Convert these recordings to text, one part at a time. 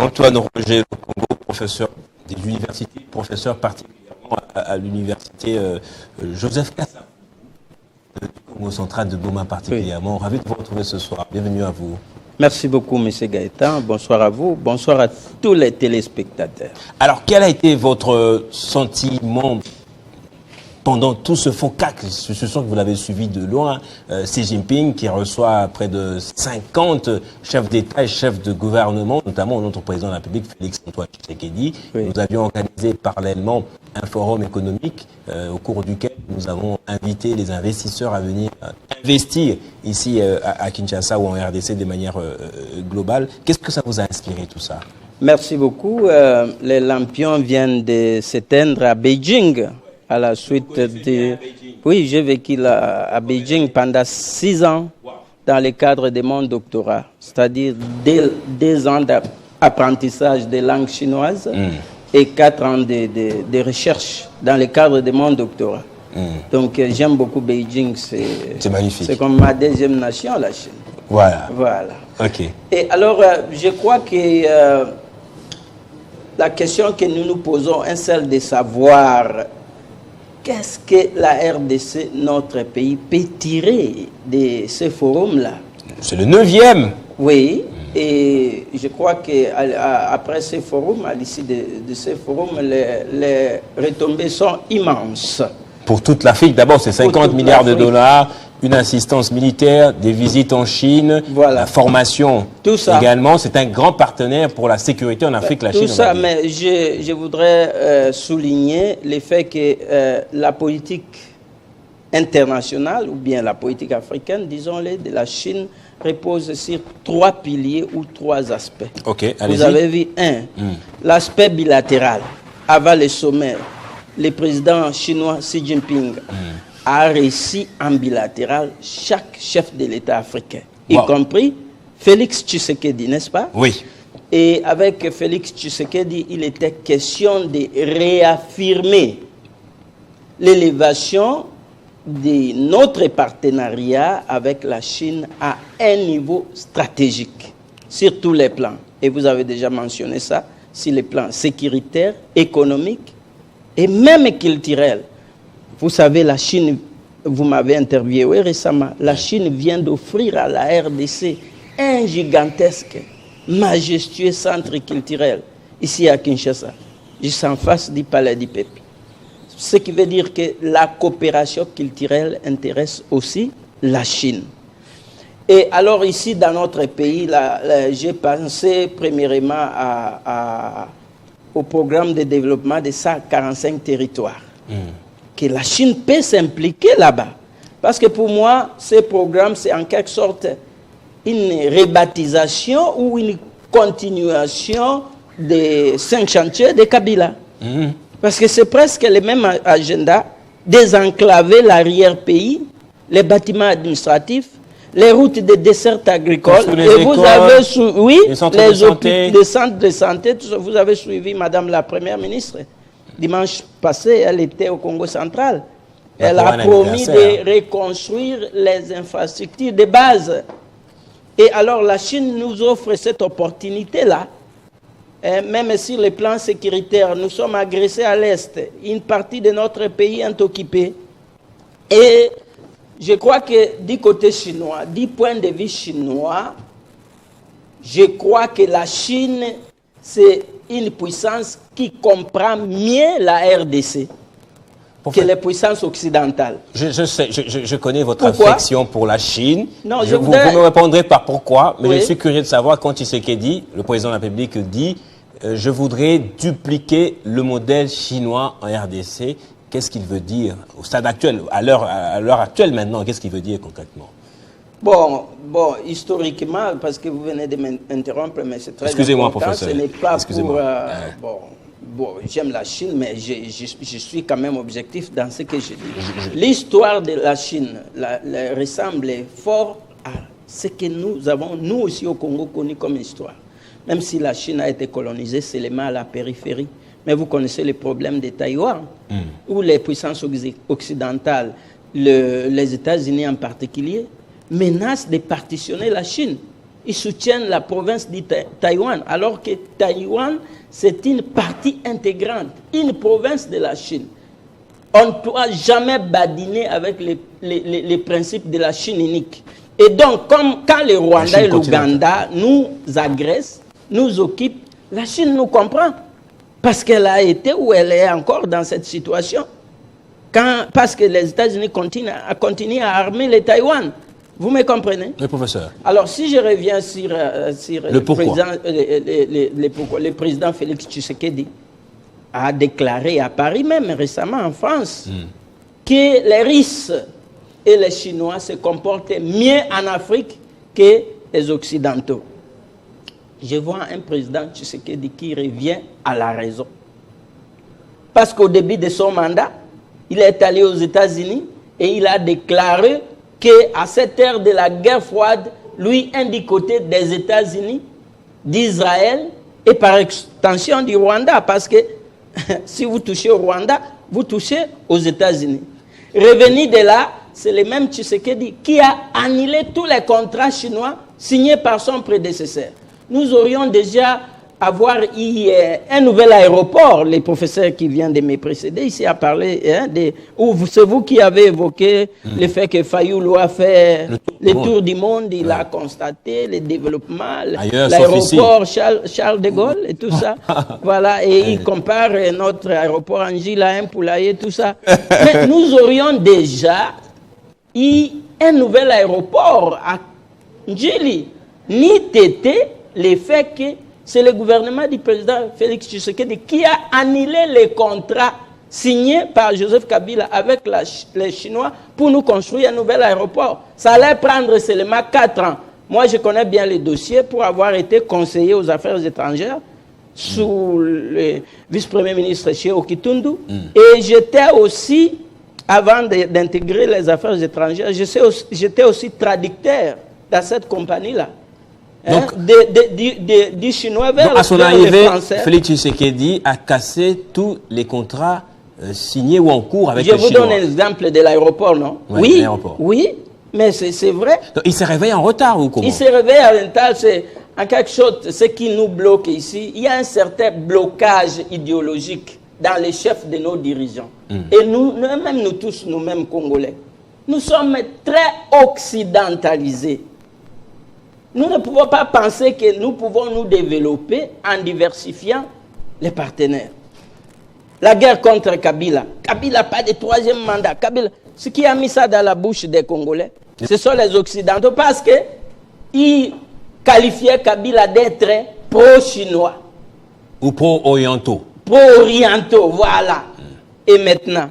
Antoine Roger Lokongo, professeur des universités, professeur particulièrement à l'université Joseph Kassa du Congo central de Goma particulièrement. Ravi de vous retrouver ce soir. Bienvenue à vous. Merci beaucoup, M. Gaëtan. Bonsoir à vous. Bonsoir à tous les téléspectateurs. Alors, quel a été votre sentiment pendant tout ce FOCAC? Je suis sûr que vous l'avez suivi de loin. Xi Jinping qui reçoit près de 50 chefs d'État et chefs de gouvernement, notamment notre président de la République, Félix-Antoine Tshisekedi. Oui. Nous avions organisé parallèlement un forum économique au cours duquel nous avons invité les investisseurs à venir investir ici à Kinshasa ou en RDC de manière globale. Qu'est-ce que ça vous a inspiré tout ça? Merci beaucoup. Les lampions viennent de s'éteindre à Beijing. À la suite de... Oui, j'ai vécu à Beijing pendant 6 ans dans le cadre de mon doctorat, c'est-à-dire 2 ans d'apprentissage des langues chinoises et 4 ans de recherche dans le cadre de mon doctorat. Donc j'aime beaucoup Beijing, c'est magnifique. C'est comme ma deuxième nation, la Chine. Voilà. Ok. Et alors, je crois que la question que nous nous posons est celle de savoir... Qu'est-ce que la RDC, notre pays, peut tirer de ce forum-là? C'est le 9e. Oui, et je crois qu'après ce forum, à l'issue de ce forum, les retombées sont immenses. Pour toute l'Afrique, d'abord, c'est 50 milliards de dollars, une assistance militaire, des visites en Chine, la formation tout ça. Également. C'est un grand partenaire pour la sécurité en Afrique, la Chine. Tout ça, mais je voudrais souligner le fait que la politique internationale, ou bien la politique africaine, disons-le, de la Chine, repose sur 3 piliers ou 3 aspects. Okay, vous avez vu l'aspect bilatéral. Avant le sommet, le président chinois Xi Jinping a réussi en bilatéral chaque chef de l'État africain, y compris Félix Tshisekedi, n'est-ce pas? Oui. Et avec Félix Tshisekedi, il était question de réaffirmer l'élévation de notre partenariat avec la Chine à un niveau stratégique, sur tous les plans. Et vous avez déjà mentionné ça, sur les plans sécuritaires, économiques et même culturels. Vous savez, la Chine, vous m'avez interviewé récemment, la Chine vient d'offrir à la RDC un gigantesque, majestueux centre culturel, ici à Kinshasa, juste en face du palais du Pépi. Ce qui veut dire que la coopération culturelle intéresse aussi la Chine. Et alors ici, dans notre pays, j'ai pensé premièrement au programme de développement de 145 territoires. Que la Chine peut s'impliquer là-bas. Parce que pour moi, ce programme, c'est en quelque sorte une rebaptisation ou une continuation des 5 chantiers de Kabila. Parce que c'est presque le même agenda, désenclaver l'arrière-pays, les bâtiments administratifs, les routes de dessert agricole, et vous avez suivi les centres de santé, tout ça, vous avez suivi Madame la Première ministre. Dimanche passé, elle était au Congo central. Elle a promis de reconstruire les infrastructures de base. Et alors la Chine nous offre cette opportunité-là. Même sur le plan sécuritaire, nous sommes agressés à l'Est. Une partie de notre pays est occupée. Et je crois que du côté chinois, du point de vue chinois, je crois que la Chine, c'est une puissance qui comprend mieux la RDC que les puissances occidentales. Je sais, je connais votre affection pour la Chine. Non, vous me répondrez pas pourquoi, mais je suis curieux de savoir quand Tshisekedi, le président de la République, dit je voudrais dupliquer le modèle chinois en RDC. Qu'est-ce qu'il veut dire au stade actuel, à l'heure actuelle maintenant? Qu'est-ce qu'il veut dire concrètement? Bon, historiquement, parce que vous venez de m'interrompre, mais c'est très important. Excusez-moi, professeur. Ce n'est pas pour... j'aime la Chine, mais je suis quand même objectif dans ce que je dis. L'histoire de la Chine ressemble fort à ce que nous avons, nous aussi au Congo, connu comme histoire. Même si la Chine a été colonisée seulement à la périphérie. Mais vous connaissez les problèmes de Taïwan, où les puissances occidentales, les États-Unis en particulier, menacent de partitionner la Chine. ils soutiennent la province de Taïwan, alors que Taïwan, c'est une partie intégrante, une province de la Chine. On ne doit jamais badiner avec les principes de la Chine unique. Et donc, comme quand le Rwanda et l'Ouganda nous agressent, nous occupent, la Chine nous comprend. Parce qu'elle a été ou elle est encore dans cette situation. Parce que les États-Unis continuent à armer les Taïwan. Vous me comprenez? Oui, professeur. Alors, si je reviens sur le président Félix Tshisekedi a déclaré à Paris, même récemment en France, que les Russes et les Chinois se comportent mieux en Afrique que les Occidentaux. Je vois un président Tshisekedi qui revient à la raison. Parce qu'au début de son mandat, il est allé aux États-Unis et il a déclaré qu'à cette ère de la guerre froide, lui, un du côté des États-Unis, d'Israël et par extension du Rwanda, parce que si vous touchez au Rwanda, vous touchez aux États-Unis. Revenu de là, c'est le même Tshisekedi qui a annulé tous les contrats chinois signés par son prédécesseur. Nous aurions déjà avoir eu un nouvel aéroport. Le professeur qui vient de me précéder ici a parlé, c'est vous qui avez évoqué le fait que Fayoulou a fait le tour du monde, il a constaté le développement, l'aéroport Charles de Gaulle et tout ça. Voilà, et il compare notre aéroport Angila à un poulailler, tout ça. Mais nous aurions déjà eu un nouvel aéroport à Njili, ni tété le fait que c'est le gouvernement du président Félix Tshisekedi qui a annulé les contrats signés par Joseph Kabila avec les Chinois pour nous construire un nouvel aéroport. Ça allait prendre seulement 4 ans. Moi, je connais bien les dossiers pour avoir été conseiller aux affaires étrangères sous le vice-premier ministre chez Okitundu. Et j'étais aussi, avant d'intégrer les affaires étrangères, j'étais aussi traducteur dans cette compagnie-là. Donc, du chinois vers à son arrivée, Félix Tshisekedi a cassé tous les contrats signés ou en cours avec les Chinois. Je vous donne un exemple de l'aéroport, non? Oui, oui, mais c'est vrai. Donc, il s'est réveillé en retard ou comment? Il s'est réveillé en retard, c'est en quelque chose, ce qui nous bloque ici. Il y a un certain blocage idéologique dans les chefs de nos dirigeants. Et nous-mêmes, nous tous, nous-mêmes Congolais, nous sommes très occidentalisés. Nous ne pouvons pas penser que nous pouvons nous développer en diversifiant les partenaires. La guerre contre Kabila. Kabila n'a pas de 3e mandat. Kabila, ce qui a mis ça dans la bouche des Congolais, ce sont les Occidentaux parce qu'ils qualifiaient Kabila d'être pro-chinois. Ou pro-orientaux. Pro-orientaux, voilà. Et maintenant,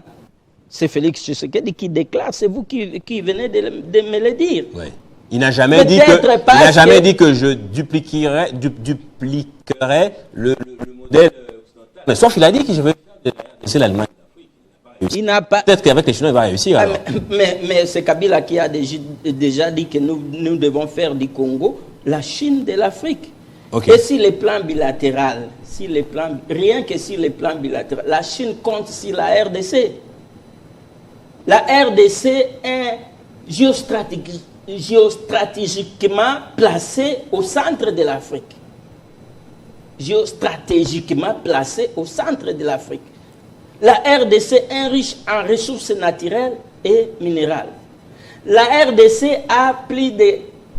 c'est Félix Tshisekedi qui déclare, c'est vous qui venez de me le dire. Oui. Il n'a jamais dit que je dupliquerais le modèle occidental. Mais sauf qu'il a dit que je vais laisser l'Allemagne. Peut-être qu'avec les Chinois, il va réussir. Mais c'est Kabila qui a déjà dit que nous devons faire du Congo la Chine de l'Afrique. Okay. Et si les plans bilatéraux, rien que si les plans bilatéraux, la Chine compte sur la RDC. La RDC est géostratégiquement placée au centre de l'Afrique. Géostratégiquement placée au centre de l'Afrique. La RDC est riche en ressources naturelles et minérales. La RDC a plus de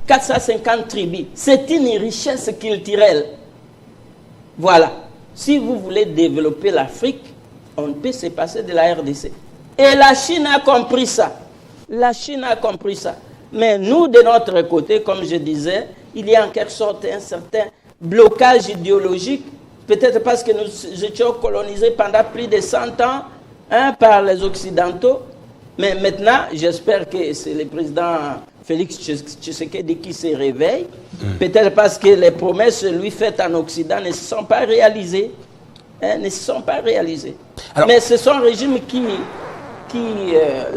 450 tribus. C'est une richesse culturelle. Voilà. Si vous voulez développer l'Afrique, on ne peut se passer de la RDC. Et la Chine a compris ça. La Chine a compris ça. Mais nous, de notre côté, comme je disais, il y a en quelque sorte un certain blocage idéologique, peut-être parce que nous étions colonisés pendant plus de 100 ans par les Occidentaux. Mais maintenant, j'espère que c'est le président Félix Tshisekedi qui se réveille. Peut-être parce que les promesses lui faites en Occident ne se sont pas réalisées. Ne se sont pas réalisées. Alors, mais c'est son régime qui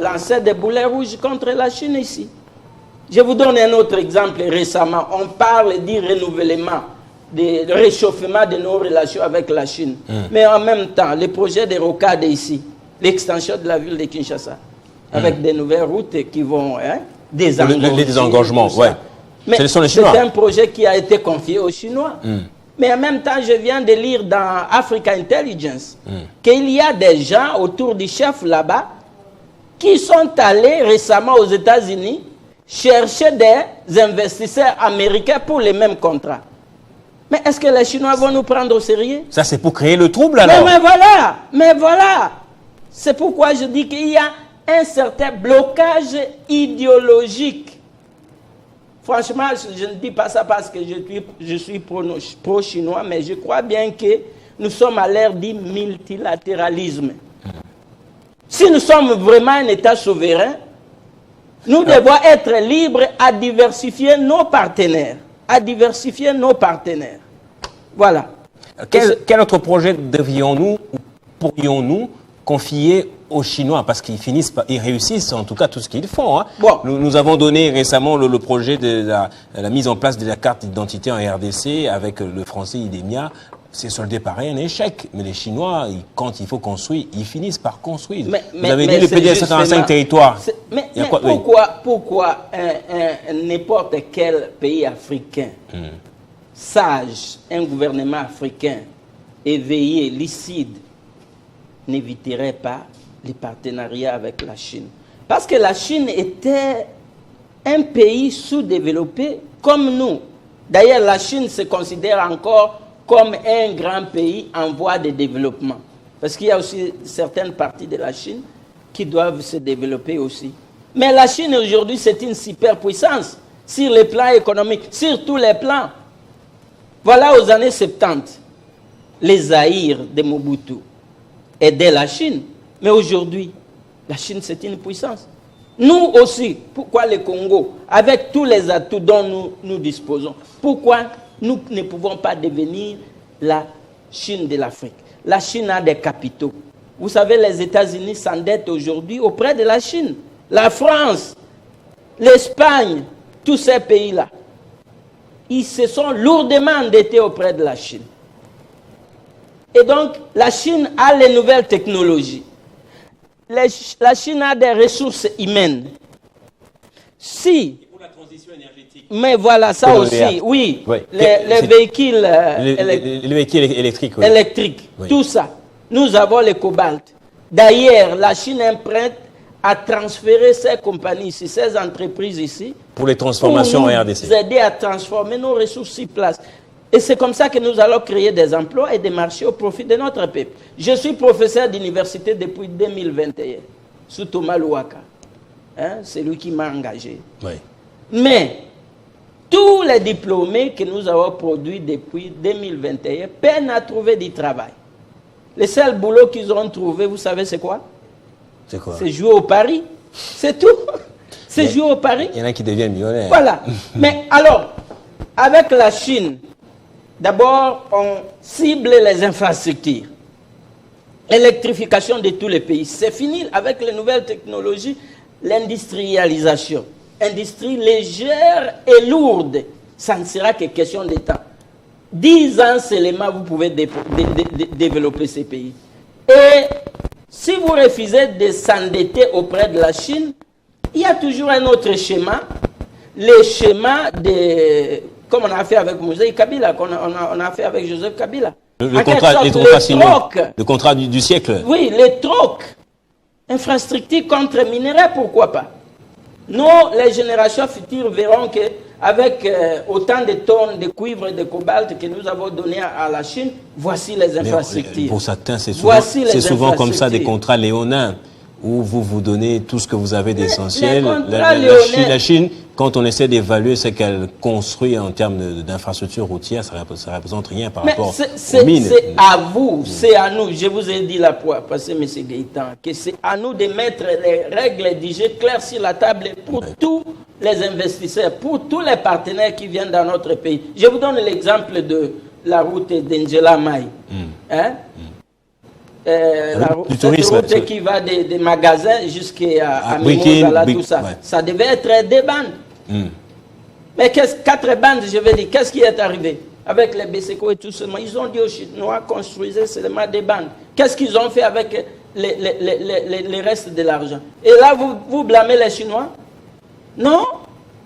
lançait des boulets rouges contre la Chine ici. Je vous donne un autre exemple récemment. On parle du renouvellement, du réchauffement de nos relations avec la Chine. Mais en même temps, le projet de rocade ici, l'extension de la ville de Kinshasa, avec des nouvelles routes qui vont désengorger. Les désengagements, ouais. Mais ce sont les Chinois. C'est un projet qui a été confié aux Chinois. Mais en même temps, je viens de lire dans Africa Intelligence qu'il y a des gens autour du chef là-bas qui sont allés récemment aux États-Unis chercher des investisseurs américains pour les mêmes contrats. Mais est-ce que les Chinois vont nous prendre au sérieux? Ça, c'est pour créer le trouble, alors. Mais voilà. C'est pourquoi je dis qu'il y a un certain blocage idéologique. Franchement, je ne dis pas ça parce que je suis pro-chinois, mais je crois bien que nous sommes à l'ère du multilatéralisme. Si nous sommes vraiment un État souverain, nous devons être libres à diversifier nos partenaires. Voilà. Quel autre projet devions-nous ou pourrions-nous confier aux Chinois? Parce qu'ils ils réussissent en tout cas tout ce qu'ils font. Hein. Bon. Nous avons donné récemment le projet de la mise en place de la carte d'identité en RDC avec le français IDEMIA. C'est soldé par un échec. Mais les Chinois, quand il faut construire, ils finissent par construire. Vous avez dit le PDS 55 territoires. Mais pourquoi n'importe quel pays africain sage, un gouvernement africain éveillé, lucide, n'éviterait pas les partenariats avec la Chine? Parce que la Chine était un pays sous-développé comme nous. D'ailleurs, la Chine se considère encore comme un grand pays en voie de développement. Parce qu'il y a aussi certaines parties de la Chine qui doivent se développer aussi. Mais la Chine aujourd'hui, c'est une superpuissance sur les plans économiques, sur tous les plans. Voilà, aux années 70, les Zaïre de Mobutu aidaient la Chine. Mais aujourd'hui, la Chine, c'est une puissance. Nous aussi, pourquoi le Congo, avec tous les atouts dont nous disposons, pourquoi nous ne pouvons pas devenir la Chine de l'Afrique? La Chine a des capitaux. Vous savez, les États-Unis s'endettent aujourd'hui auprès de la Chine. La France, l'Espagne, tous ces pays-là, ils se sont lourdement endettés auprès de la Chine. Et donc, la Chine a les nouvelles technologies. La Chine a des ressources humaines. Si... Pour la transition énergétique. Mais voilà, ça aussi, oui. Les véhicules électriques. Oui. Électriques, oui. Tout ça. Nous avons le cobalt. D'ailleurs, la Chine est prête à transférer ces compagnies ici, ces entreprises ici. Pour les transformations en RDC. Pour nous aider à transformer nos ressources sur place. Et c'est comme ça que nous allons créer des emplois et des marchés au profit de notre peuple. Je suis professeur d'université depuis 2021, sous Thomas Louaka. Hein, c'est lui qui m'a engagé. Oui. Mais tous les diplômés que nous avons produits depuis 2021 peinent à trouver du travail. Le seul boulot qu'ils auront trouvé, vous savez c'est quoi? C'est quoi? C'est jouer au pari. C'est tout. C'est jouer au pari. Il y en a qui deviennent millionnaires. Voilà. Mais alors, avec la Chine, d'abord, on cible les infrastructures. Électrification de tous les pays. C'est fini avec les nouvelles technologies, l'industrialisation. Industrie légère et lourde. Ça ne sera que question de temps. 10 ans seulement, vous pouvez développer ces pays. Et si vous refusez de s'endetter auprès de la Chine, il y a toujours un autre schéma. Le schéma de... Comme on a fait avec Moïse Kabila, on a fait avec Joseph Kabila. Le contrat du siècle. Oui, les trocs. Infrastructures contre minerais, pourquoi pas? Nous, les générations futures verront qu'avec autant de tonnes de cuivre et de cobalt que nous avons donné à la Chine, voici les infrastructures. Pour certains, c'est souvent comme ça des contrats léonins, où vous donnez tout ce que vous avez d'essentiel. La Chine, quand on essaie d'évaluer ce qu'elle construit en termes d'infrastructures routières, ça ne représente rien par rapport aux mines. C'est à vous, c'est à nous. Je vous ai dit la fois passée, M. Gaëtan, que c'est à nous de mettre les règles du jeu claires sur la table pour tous les investisseurs, pour tous les partenaires qui viennent dans notre pays. Je vous donne l'exemple de la route d'Angela Mai. Du tourisme, route qui va des magasins jusqu'à Mimosala, tout ça. Ouais. Ça devait être des bandes. Mais 4 bandes, je veux dire, qu'est-ce qui est arrivé avec les BCCO et tout ça? Ils ont dit aux Chinois, construisez seulement des bandes. Qu'est-ce qu'ils ont fait avec les restes de l'argent? Et là, vous blâmez les Chinois? Non.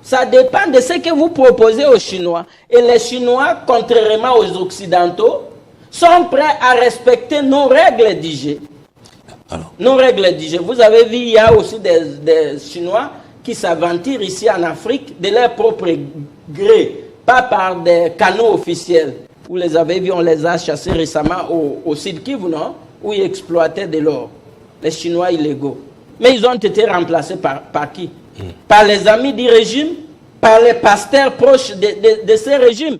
Ça dépend de ce que vous proposez aux Chinois. Et les Chinois, contrairement aux Occidentaux, sont prêts à respecter nos règles d'hygiène. Nos règles d'hygiène. Vous avez vu, il y a aussi des Chinois qui s'aventurent ici en Afrique de leur propre gré, pas par des canaux officiels. Vous les avez vus, on les a chassés récemment au Sud Kivu, non? Où ils exploitaient de l'or. Les Chinois illégaux. Mais ils ont été remplacés par qui? Par les amis du régime, par les pasteurs proches de ces régimes,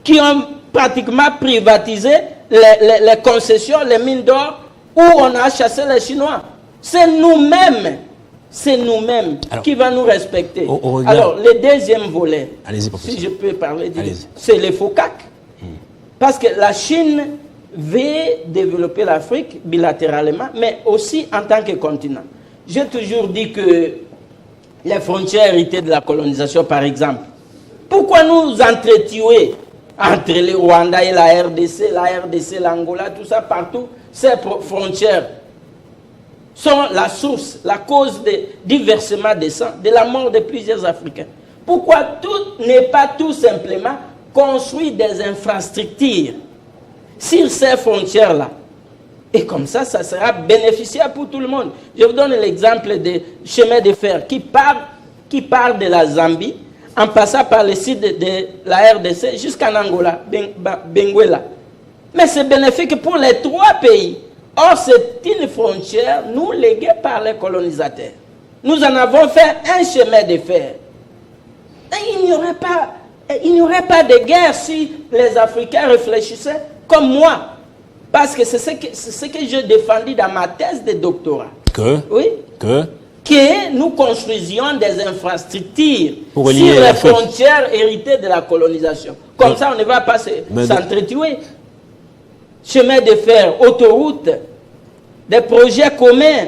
qui ont pratiquement privatisé les concessions, les mines d'or, où on a chassé les Chinois. C'est nous-mêmes qui va nous respecter. Alors, le deuxième volet, si je peux parler, c'est les FOCAC. Parce que la Chine veut développer l'Afrique bilatéralement, mais aussi en tant que continent. J'ai toujours dit que les frontières héritées de la colonisation, par exemple, pourquoi nous entretuer entre le Rwanda et la RDC, l'Angola, tout ça, partout, ces frontières sont la source, la cause du versement des sangs, de la mort de plusieurs Africains. Pourquoi tout n'est pas tout simplement construit des infrastructures sur ces frontières-là? Et comme ça, ça sera bénéficiaire pour tout le monde. Je vous donne l'exemple des chemins de fer qui part de la Zambie, en passant par le site de la RDC jusqu'en Angola, Benguela. Mais c'est bénéfique pour les trois pays. Or, c'est une frontière, nous, léguée par les colonisateurs. Nous en avons fait un chemin de fer. Et il n'y aurait pas de guerre si les Africains réfléchissaient comme moi. Parce que c'est ce que j'ai défendu dans ma thèse de doctorat. Que nous construisions des infrastructures sur les frontières héritées de la colonisation. Comme ça, on ne va pas s'entretuer. Chemin de fer, autoroute, des projets communs,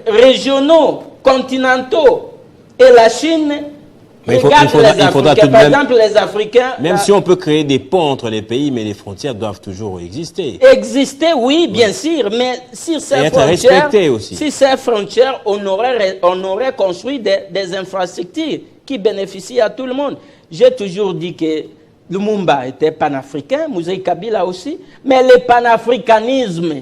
régionaux, continentaux. Et la Chine regarde les Africains. Par exemple, les Africains... Même si on peut créer des ponts entre les pays, mais les frontières doivent toujours exister. Exister, oui, bien sûr, mais sur ces frontières, on aurait construit des infrastructures qui bénéficient à tout le monde. J'ai toujours dit que Lumumba était panafricain, Mouzé Kabila aussi, mais le panafricanisme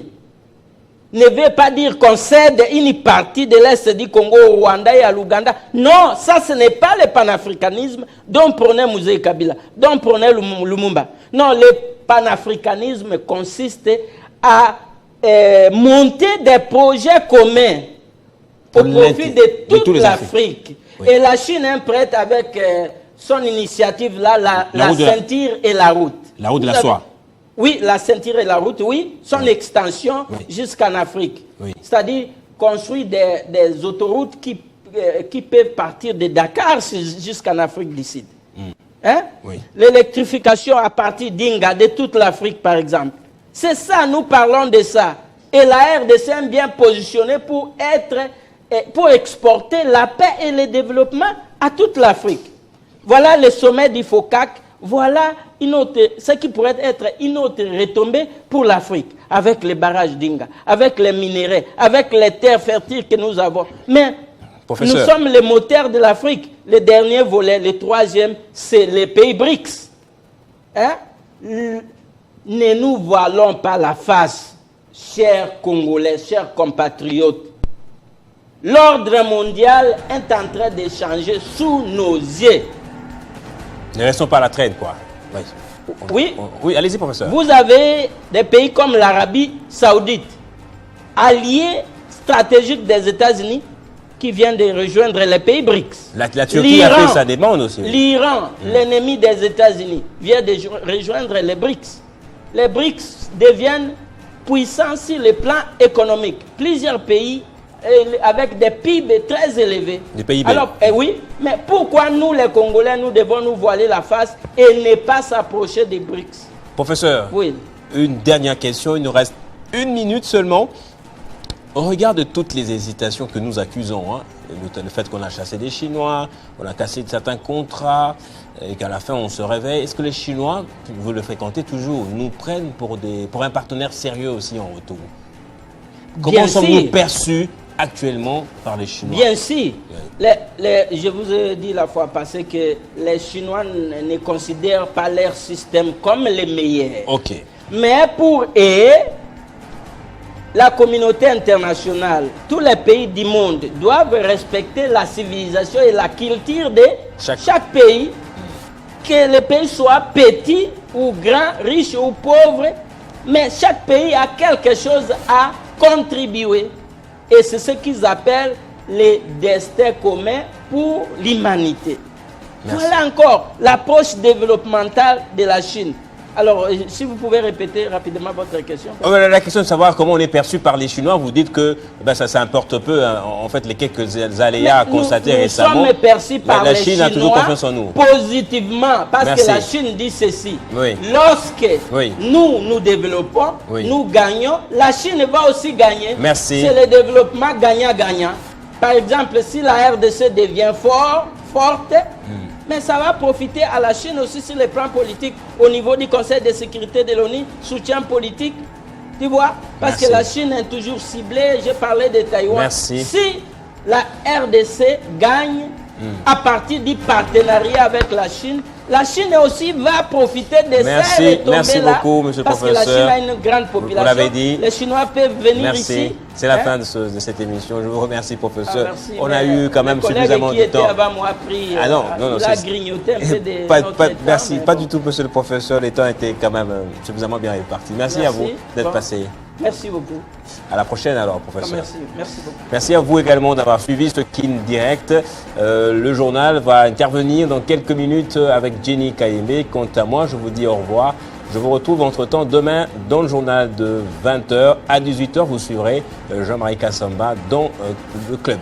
ne veut pas dire qu'on cède une partie de l'Est du Congo au Rwanda et à l'Ouganda. Non, ça ce n'est pas le panafricanisme dont prenait Mouzé Kabila, dont prenait Lumumba. Non, le panafricanisme consiste à monter des projets communs au profit de toute l'Afrique. Oui. Et la Chine est prête avec... son initiative là, la ceinture et la route. La route de la soie. Oui, la ceinture et la route, oui. Son extension jusqu'en Afrique. Oui. C'est-à-dire construire des autoroutes qui peuvent partir de Dakar jusqu'en Afrique du Sud. Hein? Oui. L'électrification à partir d'Inga, de toute l'Afrique par exemple. C'est ça, nous parlons de ça. Et la RDC est bien positionnée pour exporter la paix et le développement à toute l'Afrique. Voilà le sommet du FOCAC, voilà ce qui pourrait être une autre retombée pour l'Afrique, avec les barrages d'Inga, avec les minéraux, avec les terres fertiles que nous avons. Mais nous sommes les moteurs de l'Afrique. Le dernier volet, le troisième, c'est les pays BRICS. Hein? Ne nous voilons pas la face, chers Congolais, chers compatriotes. L'ordre mondial est en train de changer sous nos yeux. Ne restons pas à la traîne, quoi. Oui, allez-y, professeur. Vous avez des pays comme l'Arabie Saoudite, alliés stratégiques des États-Unis, qui viennent de rejoindre les pays BRICS. La Turquie a fait sa demande aussi. L'Iran, l'ennemi des États-Unis, vient de rejoindre les BRICS. Les BRICS deviennent puissants sur le plan économique. Plusieurs pays avec des PIB très élevés. Des PIB. Alors, oui, mais pourquoi nous, les Congolais, nous devons nous voiler la face et ne pas s'approcher des BRICS? Professeur, une dernière question, il nous reste 1 minute seulement. Au regard de toutes les hésitations que nous accusons, hein, le fait qu'on a chassé des Chinois, on a cassé certains contrats, et qu'à la fin on se réveille, est-ce que les Chinois, vous le fréquentez toujours, nous prennent pour un partenaire sérieux aussi en retour? Comment sommes-nous perçus actuellement par les Chinois. Bien sûr. Je vous ai dit la fois passée que les Chinois ne considèrent pas leur système comme les meilleurs. Ok. Mais pour eux, la communauté internationale, tous les pays du monde doivent respecter la civilisation et la culture de chaque pays, que le pays soit petit ou grand, riche ou pauvre, mais chaque pays a quelque chose à contribuer. Et c'est ce qu'ils appellent les destins communs pour l'humanité. Voilà encore l'approche développementale de la Chine. Alors, si vous pouvez répéter rapidement votre question. La question de savoir comment on est perçu par les Chinois, vous dites que ça importe peu, hein, en fait, les quelques aléas constatés récemment. Nous sommes perçus par la les Chine Chinois a toujours confiance en nous. Positivement, parce que la Chine dit ceci. Oui. Lorsque Oui. nous développons, Oui. nous gagnons, la Chine va aussi gagner. Merci. C'est le développement gagnant-gagnant. Par exemple, si la RDC devient forte, mais ça va profiter à la Chine aussi sur le plan politique, au niveau du Conseil de sécurité de l'ONU, soutien politique, tu vois, parce Merci. que la Chine est toujours ciblée. J'ai parlé de Taïwan. Merci. Si la RDC gagne à partir du partenariat avec la Chine aussi va profiter de ça. Merci beaucoup, monsieur le professeur. Parce que la Chine a une grande population. Vous l'avez dit. Les Chinois peuvent venir ici. C'est la fin de cette émission. Je vous remercie, professeur. Merci. On a eu quand même suffisamment de temps. Le collègue qui était avant moi a pris, il a grignoté un peu de notre temps, merci, pas du tout, monsieur le professeur. Les temps étaient quand même suffisamment bien répartis. Merci à vous d'être passé. Merci beaucoup. À la prochaine alors, professeur. Merci beaucoup. Merci à vous également d'avoir suivi ce Kin Direct. Le journal va intervenir dans quelques minutes avec Jenny Kayembe. Quant à moi, je vous dis au revoir. Je vous retrouve entre-temps demain dans le journal de 20h à 18h. Vous suivrez Jean-Marie Kassamba dans le club.